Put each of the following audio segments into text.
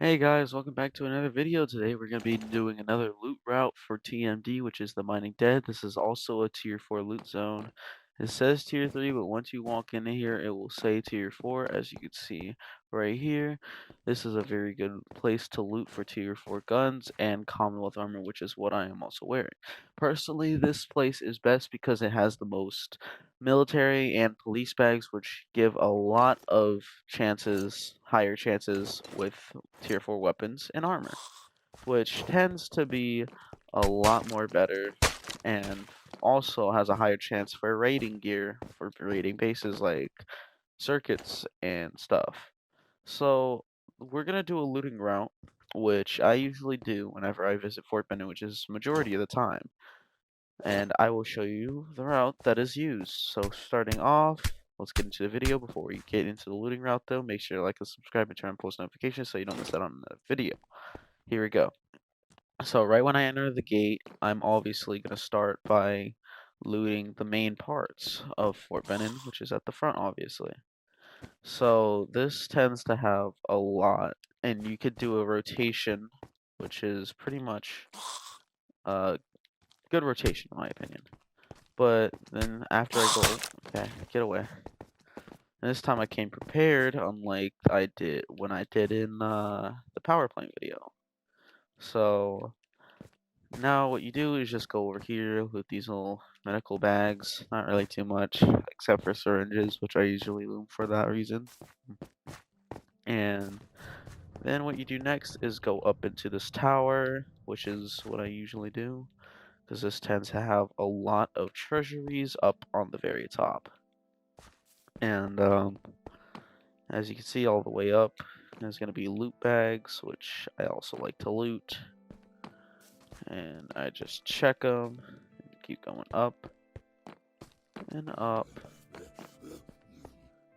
Hey guys, welcome back to another video. Today we're going to be doing another loot route for TMD, which is the Mining Dead. This is also a tier 4 loot zone. It says tier 3, but once you walk into here, it will say tier 4, as you can see right here. This is a very good place to loot for tier 4 guns and Commonwealth armor, which is what I am also wearing. Personally, this place is best because it has the most military and police bags, which give a lot of chances, higher chances with tier 4 weapons and armor, which tends to be a lot more better and also has a higher chance for raiding gear for raiding bases like circuits and stuff. So we're gonna do a looting route, which I usually do whenever I visit Fort Benning, which is majority of the time. And I will show you the route that is used. So starting off, let's get into the video. Before we get into the looting route though, make sure to like and subscribe and turn on post notifications so you don't miss out on the video. Here we go. So right when I enter the gate, I'm obviously going to start by looting the main parts of Fort Benning, which is at the front obviously. So this tends to have a lot, and you could do a rotation, which is pretty much a good rotation in my opinion. But then after I go, okay, get away. And this time I came prepared, unlike I did when I did in the power plant video. So now what you do is just go over here with these little medical bags. Not really too much, except for syringes, which I usually loot for that reason. And then what you do next is go up into this tower, which is what I usually do, because this tends to have a lot of treasuries up on the very top. And as you can see all the way up, there's going to be loot bags, which I also like to loot. And I just check them, keep going up and up.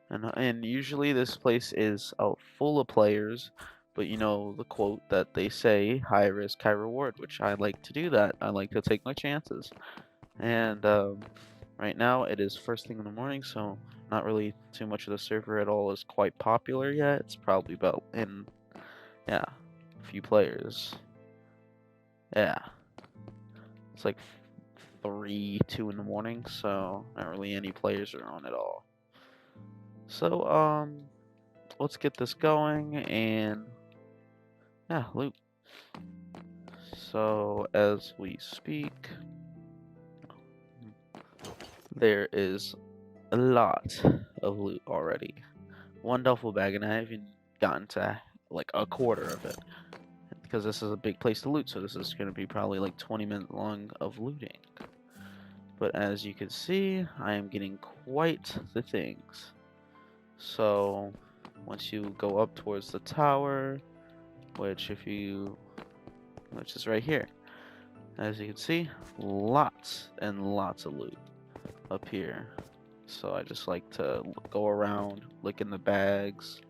And usually this place is full of players, but you know the quote that they say, high risk, high reward, which I like to do that. I like to take my chances. And right now it is first thing in the morning, so not really too much of the server at all is quite popular yet. It's probably about yeah, a few players. Yeah, it's like 2 in the morning, so not really any players are on at all. So let's get this going and yeah, loot. So as we speak, there is a lot of loot already. One duffel bag, and I haven't gotten to like a quarter of it because this is a big place to loot. So this is going to be probably like 20 minutes long of looting. But as you can see, I am getting quite the things. So once you go up towards the tower, which is right here. As you can see, lots and lots of loot up here. So I just like to go around, look in the bags,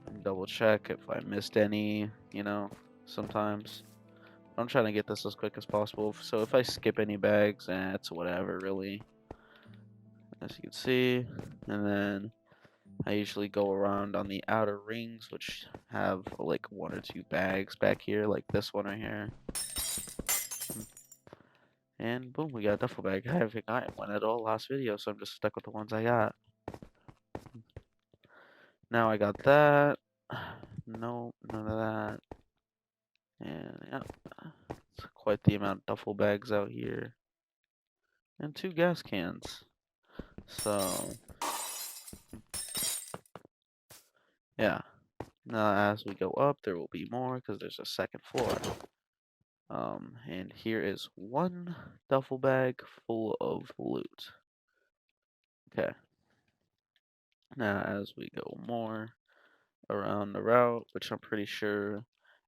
and double check if I missed any, you know, sometimes. I'm trying to get this as quick as possible, so if I skip any bags, it's whatever, really. As you can see, and then I usually go around on the outer rings, which have like 1 or 2 bags back here, like this one right here. And boom, we got a duffel bag. I haven't got one at all last video, so I'm just stuck with the ones I got. Now I got that. No, none of that. And yeah, it's quite the amount of duffel bags out here. And 2 gas cans. So, yeah. Now as we go up, there will be more because there's a second floor. And here is 1 duffel bag full of loot. Okay. Now as we go more around the route, which I'm pretty sure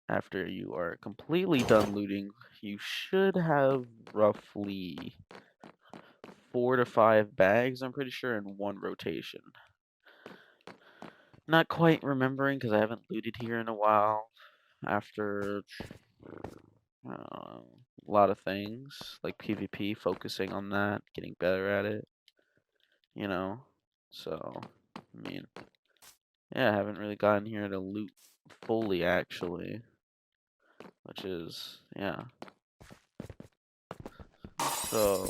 after you are completely done looting, you should have roughly 4 to 5 bags, I'm pretty sure, in 1 rotation. Not quite remembering because I haven't looted here in a while after a lot of things like PvP, focusing on that, getting better at it, you know. So, I mean, yeah, I haven't really gotten here to loot fully actually, which is, yeah. So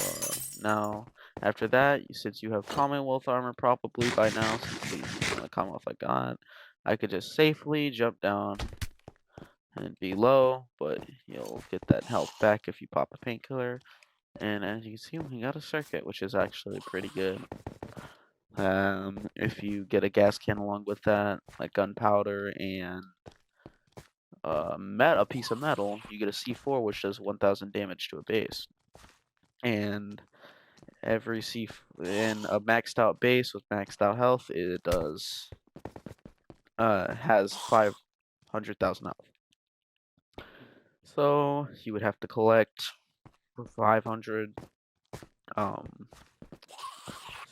now after that, since you have Commonwealth armor probably by now, since these are the Commonwealth I got, I could just safely jump down and be low, but you'll get that health back if you pop a painkiller. And as you can see, we got a circuit, which is actually pretty good. If you get a gas can along with that, like gunpowder and a piece of metal, you get a C4, which does 1,000 damage to a base. And every in a maxed out base with maxed out health, it does has 500,000 health. So you would have to collect 500 um,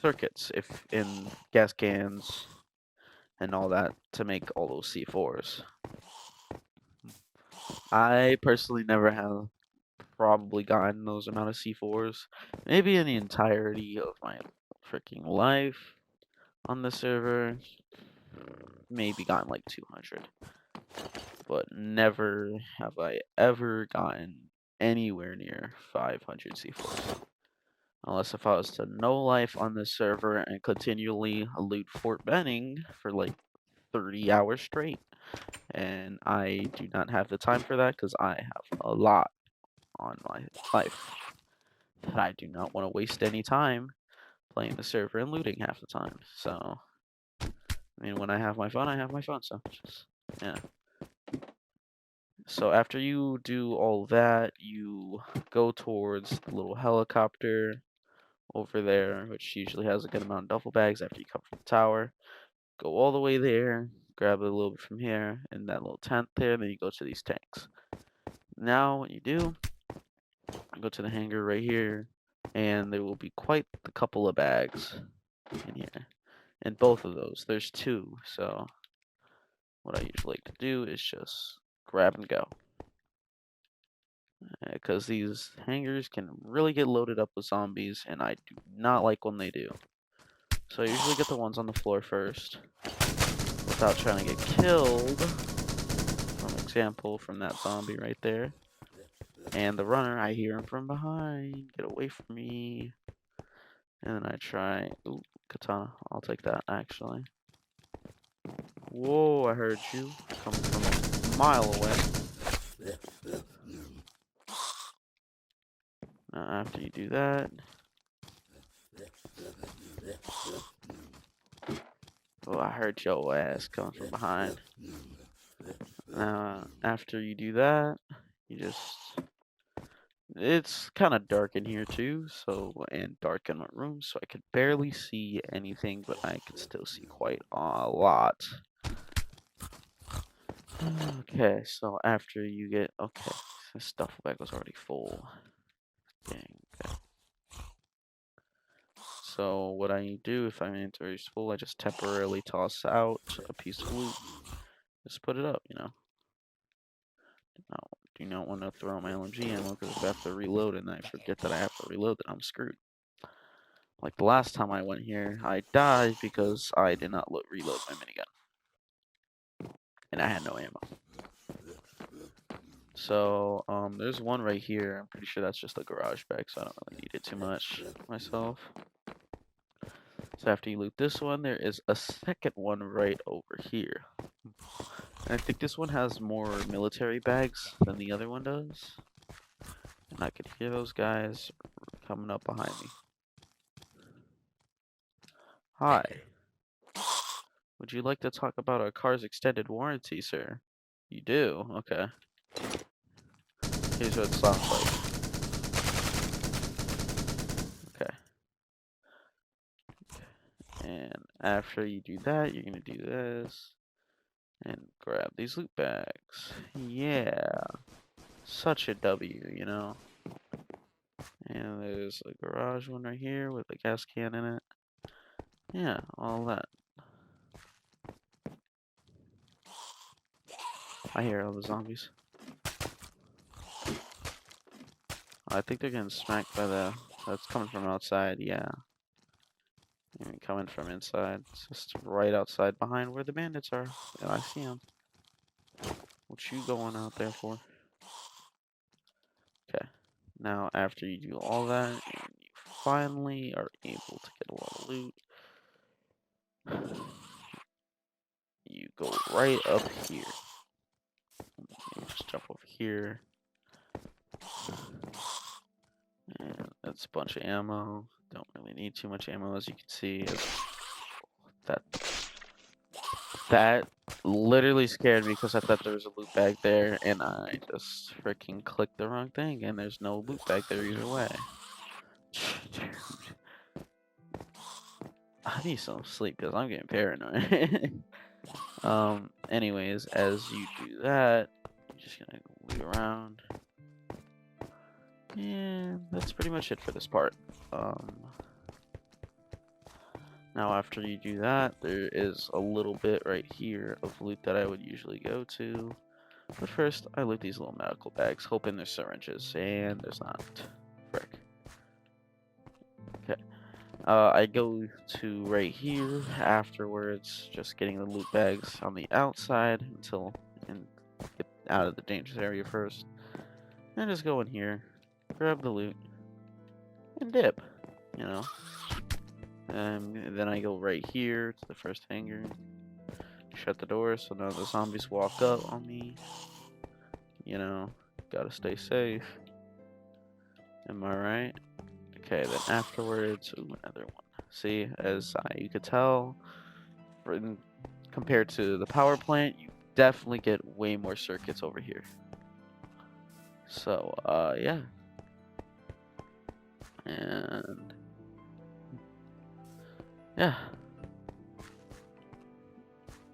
circuits if in gas cans and all that to make all those C4s. I personally never have probably gotten those amount of C4s, maybe in the entirety of my freaking life on the server, maybe gotten like 200, but never have I ever gotten anywhere near 500 C4s. Unless if I was to no life on this server and continually loot Fort Benning for like 30 hours straight. And I do not have the time for that because I have a lot on my life that I do not want to waste any time playing the server and looting half the time. So, I mean, when I have my fun, I have my fun. So, just, yeah. So after you do all that, you go towards the little helicopter over there, which usually has a good amount of duffel bags after you come from the tower. Go all the way there, grab a little bit from here, in that little tent there, then you go to these tanks. Now, what you do, go to the hangar right here, and there will be quite a couple of bags in here. And both of those, there's two, so what I usually like to do is just grab and go. Because these hangars can really get loaded up with zombies, and I do not like when they do. So I usually get the ones on the floor first, without trying to get killed. For example, from that zombie right there. And the runner, I hear him from behind. Get away from me. And then I try. Ooh, katana. I'll take that, actually. Whoa, I heard you. Coming from a mile away. Now, after you do that. Oh, I heard your ass coming from behind. Now, after you do that, you just. It's kind of dark in here too, and dark in my room, so I could barely see anything, but I could still see quite a lot. Okay, so after you get this duffel bag was already full. Dang. Okay. So what I do if my inventory is full, I just temporarily toss out a piece of loot. Just put it up, you know. Do not want to throw my LMG ammo because if I have to reload and I forget that I have to reload, then I'm screwed. Like the last time I went here, I died because I did not reload my minigun. And I had no ammo. So, there's one right here. I'm pretty sure that's just a garage bag, so I don't really need it too much myself. So after you loot this one, there is a second one right over here. And I think this one has more military bags than the other one does. And I could hear those guys coming up behind me. Hi. Would you like to talk about our car's extended warranty, sir? You do? Okay. Here's what it sounds like. Okay. And after you do that, you're gonna do this. And grab these loot bags. Yeah. Such a W, you know? And there's a garage one right here with a gas can in it. Yeah, all that. I hear all the zombies. I think they're getting smacked by that's coming from outside, yeah. Coming from inside. It's just right outside behind where the bandits are. And I see them. what you going out there for. Okay. Now, after you do all that, and you finally are able to get a lot of loot, you go right up here. You just jump over here. And that's a bunch of ammo. Don't really need too much ammo, as you can see. That literally scared me because I thought there was a loot bag there, and I just freaking clicked the wrong thing, and there's no loot bag there either way. Dude, I need some sleep because I'm getting paranoid. Anyways, as you do that, you're just gonna loot around. And that's pretty much it for this part. Now after you do that, there is a little bit right here of loot that I would usually go to. But first, I loot these little medical bags, hoping there's syringes, and there's not. Frick. Okay. I go to right here afterwards, just getting the loot bags on the outside and get out of the dangerous area first. And just go in here, grab the loot, and dip, you know. And then I go right here to the first hangar, shut the door so none of the zombies walk up on me. You know, gotta stay safe. Am I right? Okay, then afterwards, ooh, another one. See, as you could tell, compared to the power plant, you definitely get way more circuits over here. So, yeah. And, yeah.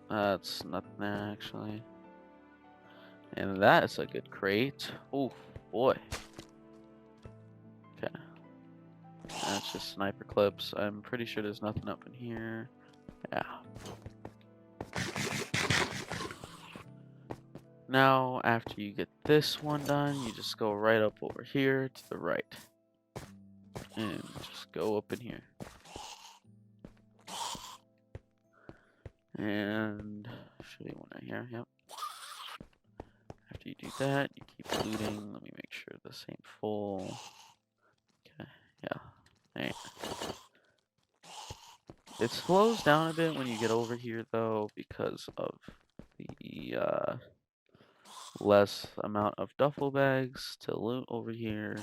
That's nothing there, actually. And that is a good crate. Oh, boy. Okay. That's just sniper clips. I'm pretty sure there's nothing up in here. Yeah. Now, after you get this one done, you just go right up over here to the right. And just go up in here. And should be one right here, yep. After you do that, you keep looting. Let me make sure this ain't full. Okay, yeah. Alright. It slows down a bit when you get over here though, because of the less amount of duffel bags to loot over here.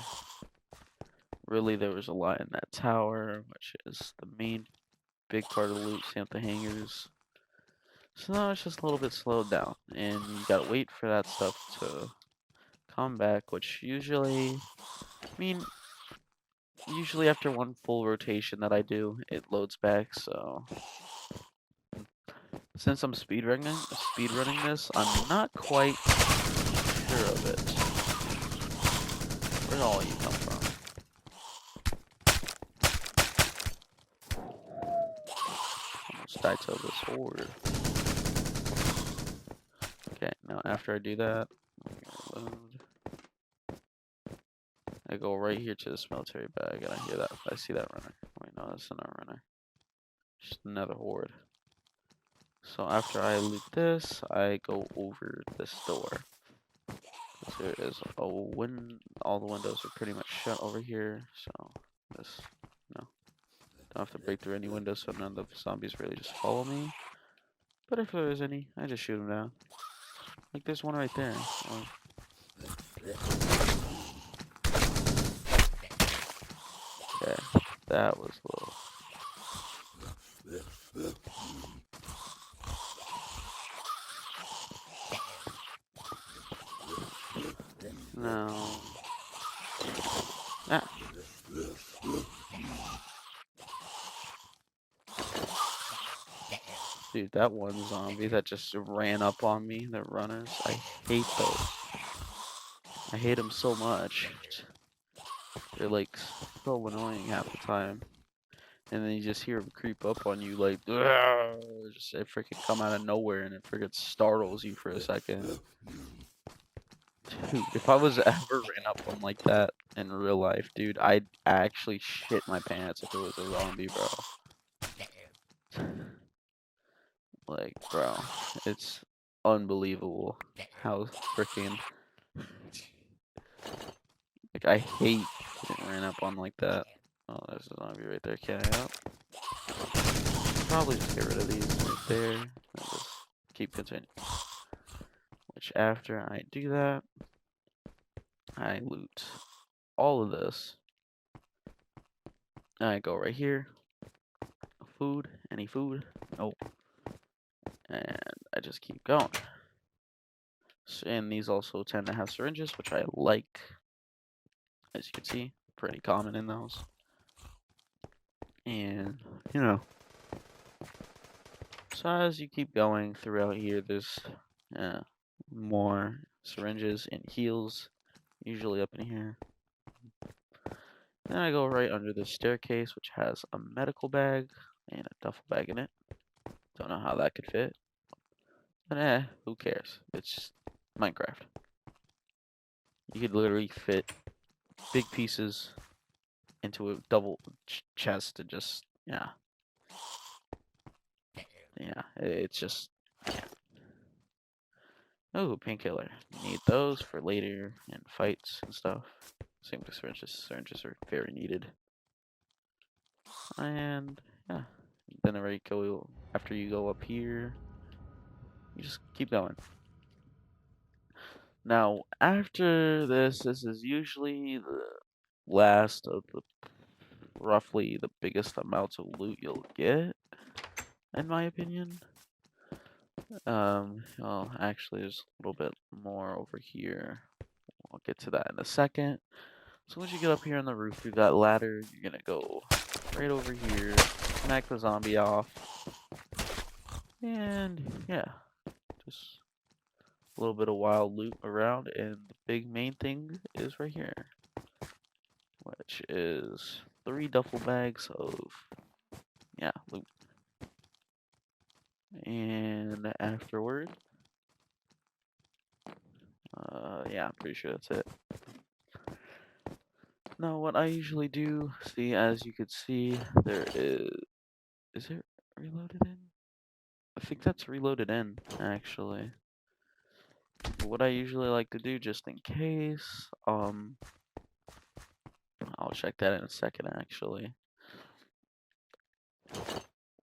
Really, there was a lot in that tower, which is the main big part of the loot, see at the hangars. So now it's just a little bit slowed down, and you gotta wait for that stuff to come back, which usually, usually after one full rotation that I do, it loads back, so. Since I'm speedrunning this, I'm not quite sure of it. Where'd all you come from? Almost died to this horde. Okay, now after I do that, let me reload. I go right here to this military bag, and I see that runner. Wait, no, that's not a runner. Just another horde. So after I loot this, I go over this door. There is all the windows are pretty much shut over here, so this, don't have to break through any windows, so none of the zombies really just follow me. But if there is any, I just shoot them down. Like there's one right there. Okay, that was low. No. Ah. Dude, that one zombie that just ran up on me, the runners, I hate those. I hate them so much. They're like so annoying half the time. And then you just hear them creep up on you like, just they freaking come out of nowhere and it freaking startles you for a second. Dude, if I was ever ran up on like that in real life, dude, I'd actually shit my pants if it was a zombie, bro. Like, bro, it's unbelievable how freaking, like, I hate getting ran up on like that. Oh, there's a zombie right there. Okay, yep. Probably just get rid of these right there and just keep continuing. Which after I do that, I loot all of this. I go right here. Food, any food? Nope. And I just keep going. And these also tend to have syringes, which I like. As you can see, pretty common in those. And, you know. So as you keep going throughout here, there's more syringes and heals, usually up in here. Then I go right under the staircase, which has a medical bag and a duffel bag in it. Don't know how that could fit. But who cares? It's just Minecraft. You could literally fit big pieces into a double chest and just, yeah. Yeah, it's just, yeah. Oh, painkiller. Need those for later in fights and stuff. Same with syringes. Syringes are very needed. And, yeah. Then after you go up here, you just keep going. Now, after this is usually the last of roughly the biggest amounts of loot you'll get, in my opinion. Well, actually, there's a little bit more over here. I'll get to that in a second. So once you get up here on the roof through that ladder, you're gonna go right over here, smack the zombie off, and yeah, just a little bit of wild loot around, and the big main thing is right here, which is 3 duffel bags of, yeah, loot. And afterward, yeah, I'm pretty sure that's it. Now, what I usually do, see, as you can see, there is it reloaded in? I think that's reloaded in, actually. But what I usually like to do, just in case, I'll check that in a second, actually.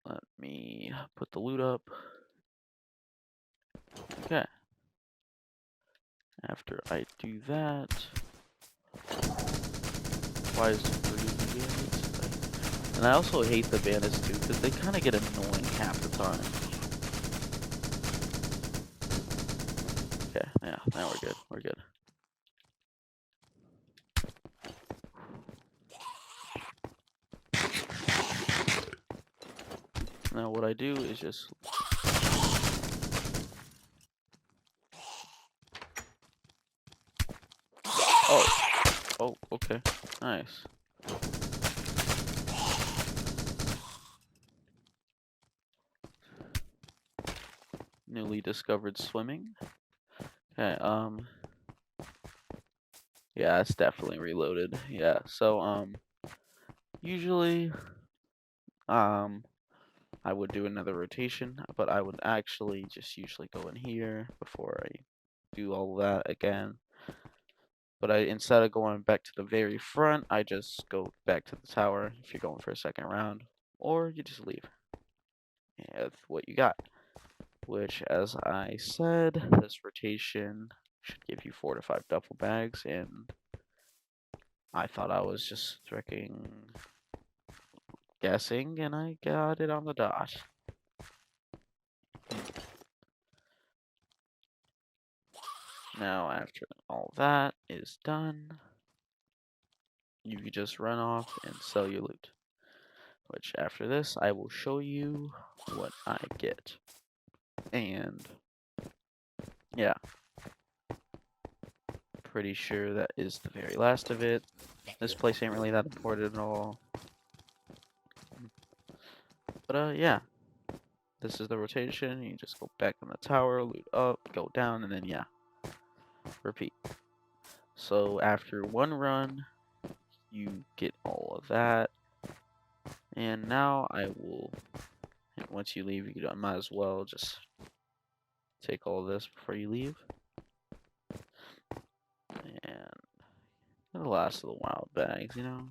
Let me put the loot up. Okay. After I do that, why is it breathing bandits? And I also hate the bandits too, because they kind of get annoying half the time. Okay, yeah, now we're good. We're good. Now what I do is just oh, okay, nice. Newly discovered swimming. Okay, yeah, it's definitely reloaded. Yeah, so usually I would do another rotation, but I would actually just usually go in here before I do all that again. But instead of going back to the very front, I just go back to the tower if you're going for a second round, or you just leave with what you got. Which, as I said, this rotation should give you 4 to 5 duffel bags, and I thought I was just freaking guessing, and I got it on the dot. Now, after all that is done, you can just run off and sell your loot. Which, after this, I will show you what I get. And, yeah. Pretty sure that is the very last of it. This place ain't really that important at all. But, yeah. This is the rotation. You just go back in the tower, loot up, go down, and then, yeah. Repeat. So, after one run, you get all of that. And now I will, and once you leave, I might as well just take all this before you leave. And the last of the wild bags, you know.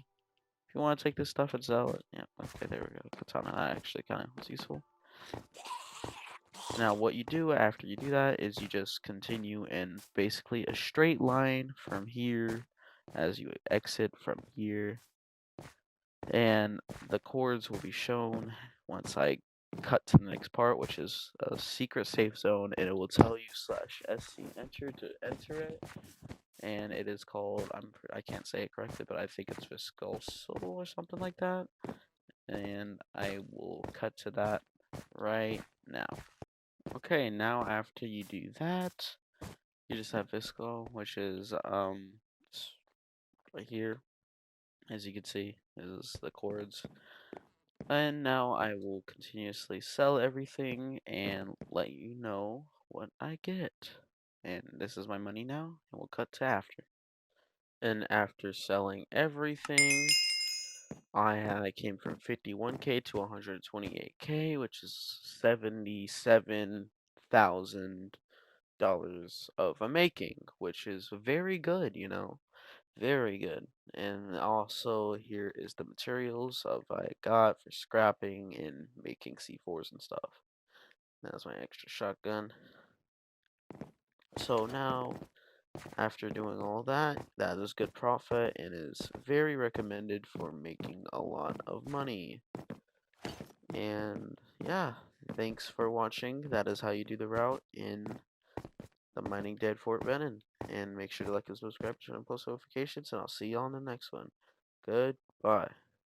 If you want to take this stuff and sell it, yeah, okay, there we go. Katana, that actually kind of was useful. Now, what you do after you do that is you just continue in basically a straight line from here as you exit from here. And the chords will be shown once I cut to the next part, which is a secret safe zone, and it will tell you /sc enter to enter it. And it is called, I can't say it correctly, but I think it's Viscoso or something like that. And I will cut to that right now. Okay, now after you do that, you just have Visco, which is right here, as you can see, is the chords. And now I will continuously sell everything and let you know what I get. And this is my money now, and we'll cut to after. And after selling everything, I came from 51K to 128K, which is $77,000 of a making, which is very good, you know, very good. And also here is the materials of I got for scrapping and making C4s and stuff. That's my extra shotgun. So now, after doing all that, that is good profit and is very recommended for making a lot of money. And yeah, thanks for watching. That is how you do the route in the Mining Dead Fort Benton. And make sure to like and subscribe, turn on post notifications, and I'll see you on the next one. Goodbye.